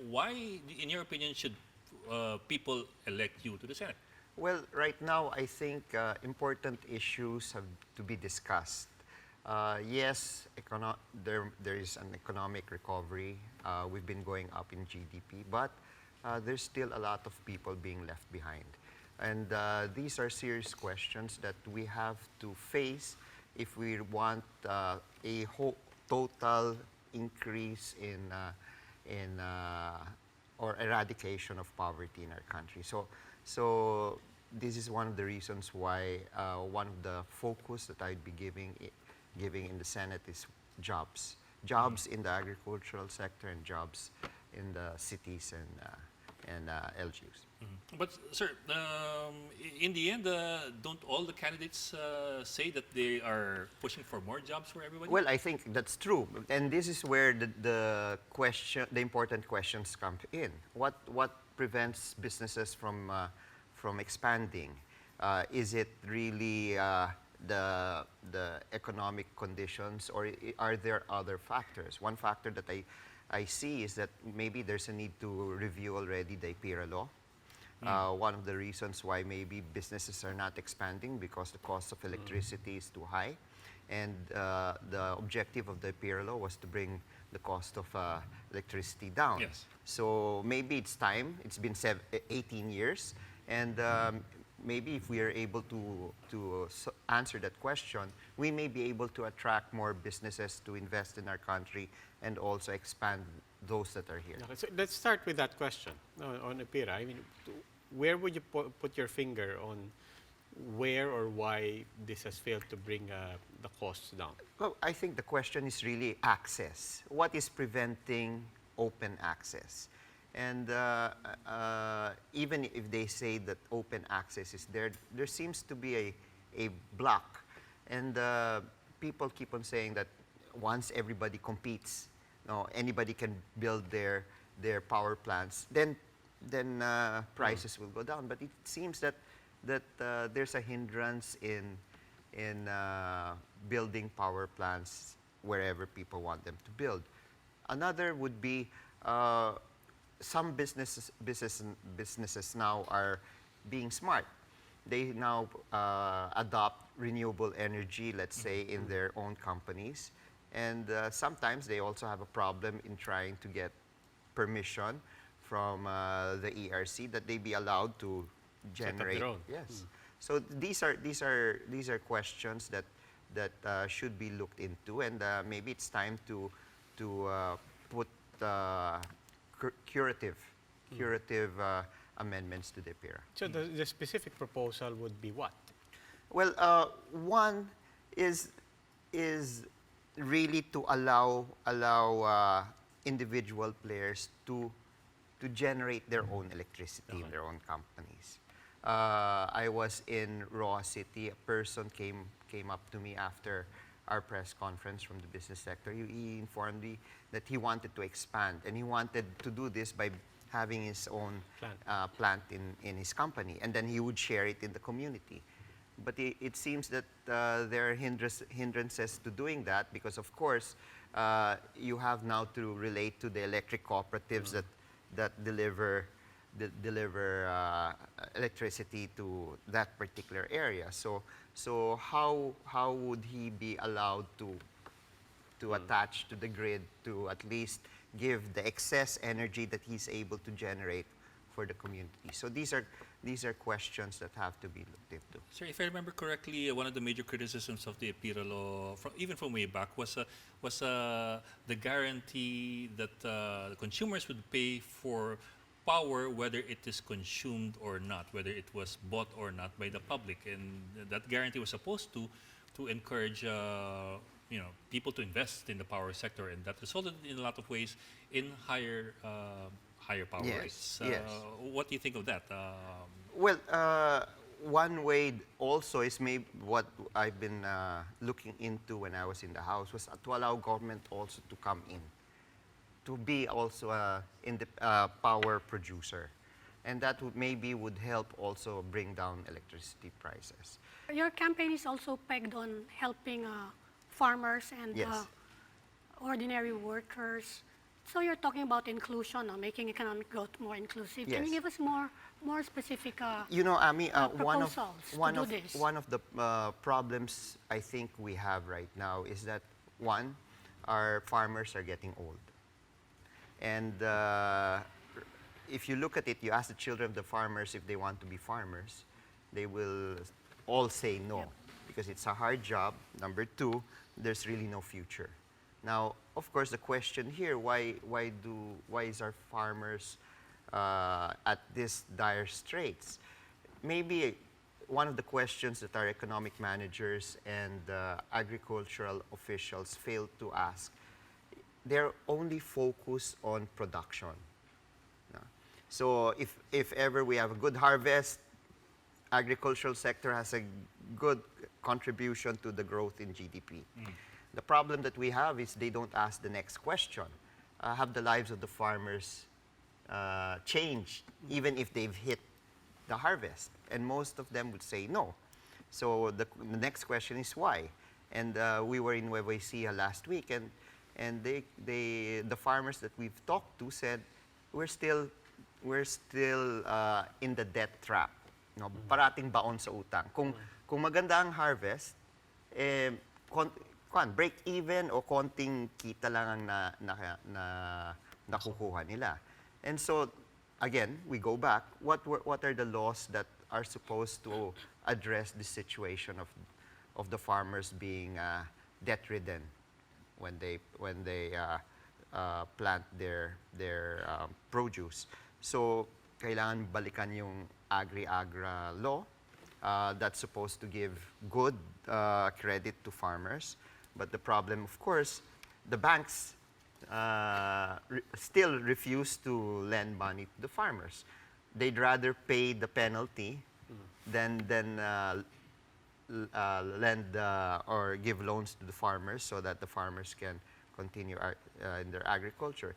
why, in your opinion, should people elect you to the Senate? Well, right now, I think important issues have to be discussed. Yes, there is an economic recovery. We've been going up in GDP, but there's still a lot of people being left behind. And these are serious questions that we have to face if we want a total increase in or eradication of poverty in our country. So this is one of the reasons why one of the focus that I'd be giving in the Senate is jobs. Jobs in the agricultural sector and jobs in the cities and LGUs. But, sir, in the end, don't all the candidates say that they are pushing for more jobs for everybody? Well, I think that's true, and this is where the important questions come in. What prevents businesses from expanding? Is it really the economic conditions, or are there other factors? One factor that I see is that maybe there's a need to review already the IPIRA law. One of the reasons why maybe businesses are not expanding because the cost of electricity is too high. And the objective of the IPIRA law was to bring the cost of electricity down. Yes. So maybe it's time. It's been 18 years. And maybe if we are able to answer that question, we may be able to attract more businesses to invest in our country and also expand those that are here. Okay, so let's start with that question on IPIRA. I mean, where would you put your finger on where or why this has failed to bring the costs down? Well, I think the question is really access. What is preventing open access? And even if they say that open access is there, there seems to be a block. And people keep on saying that once everybody competes, anybody can build their power plants, then prices will go down. But it seems that there's a hindrance in building power plants wherever people want them to build. Another would be some businesses now are being smart. They now adopt renewable energy, let's say, in their own companies. And sometimes they also have a problem in trying to get permission from the ERC that they be allowed to generate. Set up their own. Yes. So these are questions that should be looked into, and maybe it's time to put curative amendments to the IPIRA. So the specific proposal would be what? Well, one is really to allow individual players to generate their own electricity in their own companies. I was in Roa City. A person came up to me after our press conference from the business sector. He informed me that he wanted to expand, and he wanted to do this by having his own plant in his company, and then he would share it in the community. But it seems that there are hindrances to doing that because, of course, you have now to relate to the electric cooperatives that deliver electricity to that particular area. So how would he be allowed to attach to the grid to at least give the excess energy that he's able to generate for the community? So these are questions that have to be looked into. Sir, if I remember correctly, one of the major criticisms of the IPIRA law, even from way back, was the guarantee that the consumers would pay for power whether it is consumed or not, whether it was bought or not by the public, and that guarantee was supposed to encourage people to invest in the power sector, and that resulted in a lot of ways in higher power rates. Yes. What do you think of that? Well, one way also is maybe what I've been looking into when I was in the House was to allow government also to come in, to be also in the power producer. And that would help also bring down electricity prices. Your campaign is also pegged on helping farmers and Yes. ordinary workers. So you're talking about inclusion, making economic growth more inclusive. Can you Yes. give us more specific Ami, proposals to do this? one of the problems I think we have right now is that one, our farmers are getting old, and if you look at it, you ask the children of the farmers if they want to be farmers, they will all say no, Yep. because it's a hard job. Number two, there's really no future. Now, of course, the question here, why is our farmers at this dire straits? Maybe one of the questions that our economic managers and agricultural officials fail to ask, they're only focused on production. No? So if ever we have a good harvest, agricultural sector has a good contribution to the growth in GDP. The problem that we have is they don't ask the next question. Have the lives of the farmers changed, even if they've hit the harvest? And most of them would say no. So the next question is why? And we were in Nueva Ecija last week, and the farmers that we've talked to said, we're still in the debt trap. No, parating baon sa utang. Kung maganda ang harvest, break even o konting kita lang ang nakukuha nila. And so again, we go back, what are the laws that are supposed to address the situation of the farmers being debt-ridden when they plant their produce? So kailangan balikan yung agri-agra law that's supposed to give good credit to farmers. But the problem, of course, the banks still refuse to lend money to the farmers. They'd rather pay the penalty than lend or give loans to the farmers so that the farmers can continue in their agriculture.